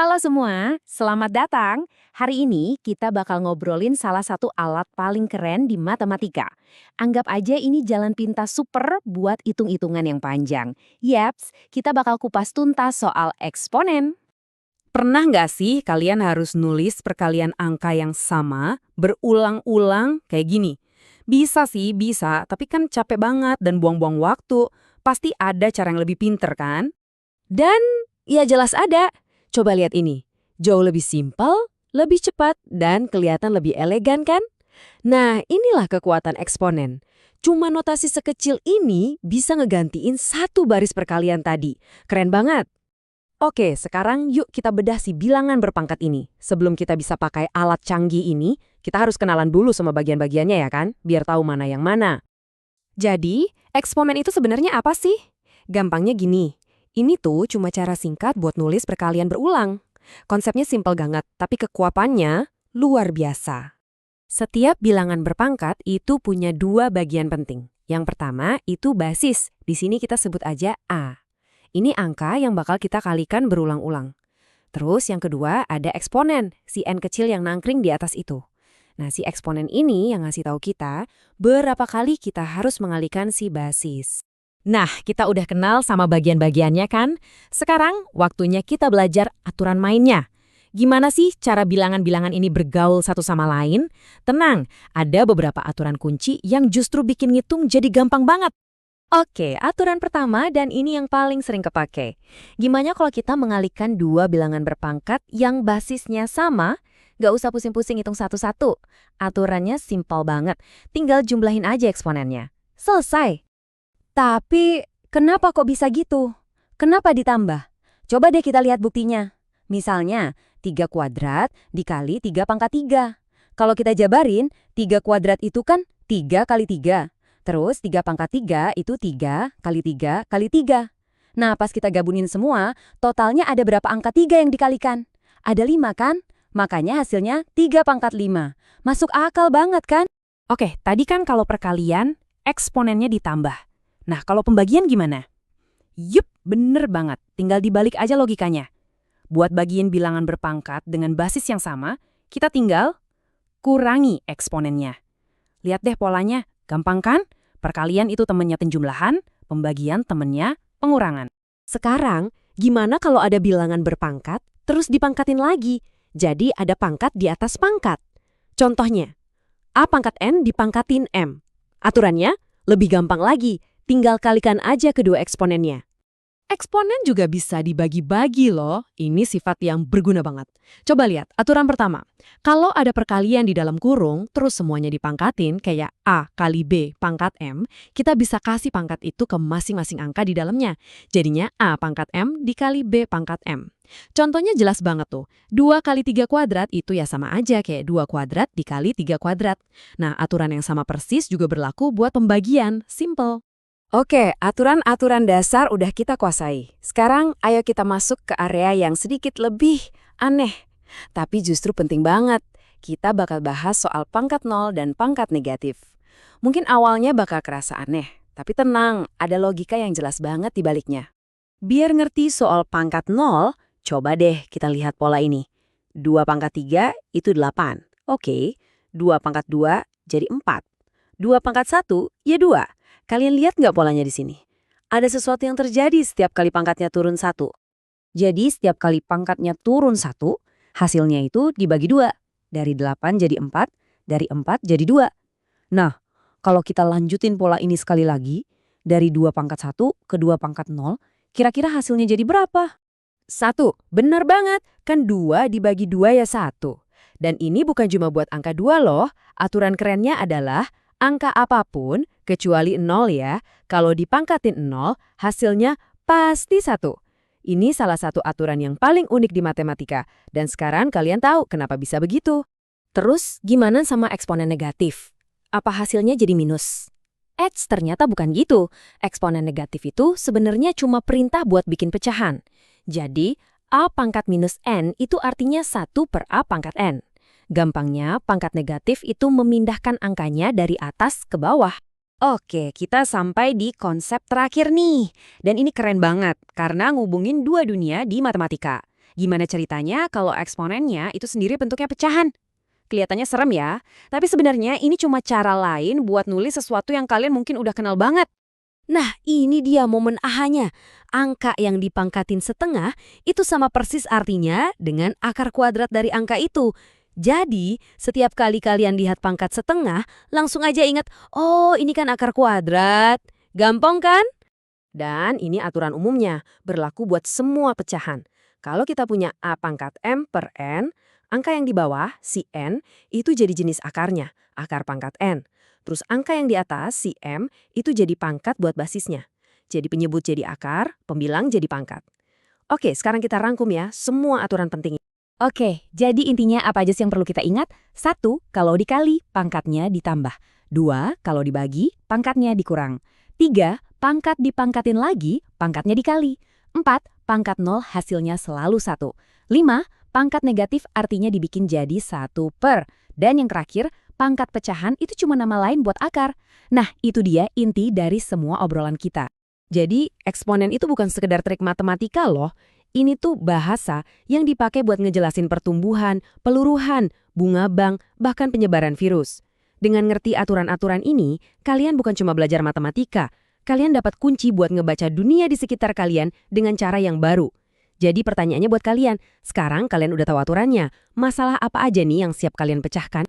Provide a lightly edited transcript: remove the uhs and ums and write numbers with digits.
Halo semua, selamat datang. Hari ini kita bakal ngobrolin salah satu alat paling keren di matematika. Anggap aja ini jalan pintas super buat hitung-hitungan yang panjang. Yaps, kita bakal kupas tuntas soal eksponen. Pernah nggak sih kalian harus nulis perkalian angka yang sama, berulang-ulang kayak gini? Bisa sih, bisa, tapi kan capek banget dan buang-buang waktu. Pasti ada cara yang lebih pinter kan? Dan ya jelas ada. Coba lihat ini. Jauh lebih simpel, lebih cepat, dan kelihatan lebih elegan kan? Nah, inilah kekuatan eksponen. Cuma notasi sekecil ini bisa ngegantiin satu baris perkalian tadi. Keren banget. Oke, sekarang yuk kita bedah si bilangan berpangkat ini. Sebelum kita bisa pakai alat canggih ini, kita harus kenalan dulu sama bagian-bagiannya ya kan? Biar tahu mana yang mana. Jadi, eksponen itu sebenarnya apa sih? Gampangnya gini, ini tuh cuma cara singkat buat nulis perkalian berulang. Konsepnya simpel banget, tapi kekuatannya luar biasa. Setiap bilangan berpangkat itu punya dua bagian penting. Yang pertama itu basis, di sini kita sebut aja A. Ini angka yang bakal kita kalikan berulang-ulang. Terus yang kedua ada eksponen, si N kecil yang nangkring di atas itu. Nah, si eksponen ini yang ngasih tahu kita berapa kali kita harus mengalikan si basis. Nah, kita udah kenal sama bagian-bagiannya kan? Sekarang waktunya kita belajar aturan mainnya. Gimana sih cara bilangan-bilangan ini bergaul satu sama lain? Tenang, ada beberapa aturan kunci yang justru bikin ngitung jadi gampang banget. Oke, aturan pertama dan ini yang paling sering kepake. Gimana kalau kita mengalihkan dua bilangan berpangkat yang basisnya sama? Gak usah pusing-pusing hitung satu-satu. Aturannya simpel banget. Tinggal jumlahin aja eksponennya. Selesai. Tapi, kenapa kok bisa gitu? Kenapa ditambah? Coba deh kita lihat buktinya. Misalnya, 3 kuadrat dikali 3 pangkat 3. Kalau kita jabarin, 3 kuadrat itu kan 3 kali 3. Terus 3 pangkat 3 itu 3 kali 3 kali 3. Nah, pas kita gabungin semua, totalnya ada berapa angka 3 yang dikalikan? Ada 5 kan? Makanya hasilnya 3 pangkat 5. Masuk akal banget kan? Oke, tadi kan kalau perkalian, eksponennya ditambah. Nah, kalau pembagian gimana? Yup, bener banget. Tinggal dibalik aja logikanya. Buat bagian bilangan berpangkat dengan basis yang sama, kita tinggal kurangi eksponennya. Lihat deh polanya. Gampang kan? Perkalian itu temennya penjumlahan, pembagian temennya pengurangan. Sekarang, gimana kalau ada bilangan berpangkat, terus dipangkatin lagi? Jadi ada pangkat di atas pangkat. Contohnya, A pangkat N dipangkatin M. Aturannya lebih gampang lagi, tinggal kalikan aja kedua eksponennya. Eksponen juga bisa dibagi-bagi loh. Ini sifat yang berguna banget. Coba lihat, aturan pertama. Kalau ada perkalian di dalam kurung, terus semuanya dipangkatin, kayak A kali B pangkat M, kita bisa kasih pangkat itu ke masing-masing angka di dalamnya. Jadinya A pangkat M dikali B pangkat M. Contohnya jelas banget tuh. 2 kali 3 kuadrat itu ya sama aja kayak 2 kuadrat dikali 3 kuadrat. Nah, aturan yang sama persis juga berlaku buat pembagian. Simple. Oke, aturan-aturan dasar udah kita kuasai. Sekarang ayo kita masuk ke area yang sedikit lebih aneh. Tapi justru penting banget. Kita bakal bahas soal pangkat nol dan pangkat negatif. Mungkin awalnya bakal kerasa aneh, tapi tenang, ada logika yang jelas banget di baliknya. Biar ngerti soal pangkat nol, coba deh kita lihat pola ini. 2 pangkat 3 itu 8. Oke, 2 pangkat 2 jadi 4. 2 pangkat 1 ya 2. Kalian lihat nggak polanya di sini? Ada sesuatu yang terjadi setiap kali pangkatnya turun 1. Jadi setiap kali pangkatnya turun 1, hasilnya itu dibagi 2. Dari 8 jadi 4, dari 4 jadi 2. Nah, kalau kita lanjutin pola ini sekali lagi, dari 2 pangkat 1 ke 2 pangkat 0, kira-kira hasilnya jadi berapa? 1, benar banget, kan 2 dibagi 2 ya 1. Dan ini bukan cuma buat angka 2 loh, aturan kerennya adalah angka apapun, kecuali 0 ya, kalau dipangkatin 0, hasilnya pasti 1. Ini salah satu aturan yang paling unik di matematika, dan sekarang kalian tahu kenapa bisa begitu. Terus, gimana sama eksponen negatif? Apa hasilnya jadi minus? Ternyata bukan gitu. Eksponen negatif itu sebenarnya cuma perintah buat bikin pecahan. Jadi, A pangkat minus N itu artinya 1 per A pangkat N. Gampangnya, pangkat negatif itu memindahkan angkanya dari atas ke bawah. Oke, kita sampai di konsep terakhir nih. Dan ini keren banget, karena ngubungin dua dunia di matematika. Gimana ceritanya kalau eksponennya itu sendiri bentuknya pecahan? Kelihatannya serem ya, tapi sebenarnya ini cuma cara lain buat nulis sesuatu yang kalian mungkin udah kenal banget. Nah, ini dia momen ahanya. Angka yang dipangkatin setengah itu sama persis artinya dengan akar kuadrat dari angka itu. Jadi, setiap kali kalian lihat pangkat setengah, langsung aja ingat, oh ini kan akar kuadrat. Gampang kan? Dan ini aturan umumnya, berlaku buat semua pecahan. Kalau kita punya A pangkat M per N, angka yang di bawah, si N, itu jadi jenis akarnya, akar pangkat N. Terus angka yang di atas, si M, itu jadi pangkat buat basisnya. Jadi penyebut jadi akar, pembilang jadi pangkat. Oke, sekarang kita rangkum ya, semua aturan penting. Oke, jadi intinya apa aja sih yang perlu kita ingat? 1, kalau dikali, pangkatnya ditambah. 2, kalau dibagi, pangkatnya dikurang. 3, pangkat dipangkatin lagi, pangkatnya dikali. 4, pangkat 0 hasilnya selalu 1. 5, pangkat negatif artinya dibikin jadi 1 per. Dan yang terakhir, pangkat pecahan itu cuma nama lain buat akar. Nah, itu dia inti dari semua obrolan kita. Jadi, eksponen itu bukan sekedar trik matematika loh. Ini tuh bahasa yang dipakai buat ngejelasin pertumbuhan, peluruhan, bunga bank, bahkan penyebaran virus. Dengan ngerti aturan-aturan ini, kalian bukan cuma belajar matematika, kalian dapat kunci buat ngebaca dunia di sekitar kalian dengan cara yang baru. Jadi pertanyaannya buat kalian, sekarang kalian udah tahu aturannya, masalah apa aja nih yang siap kalian pecahkan?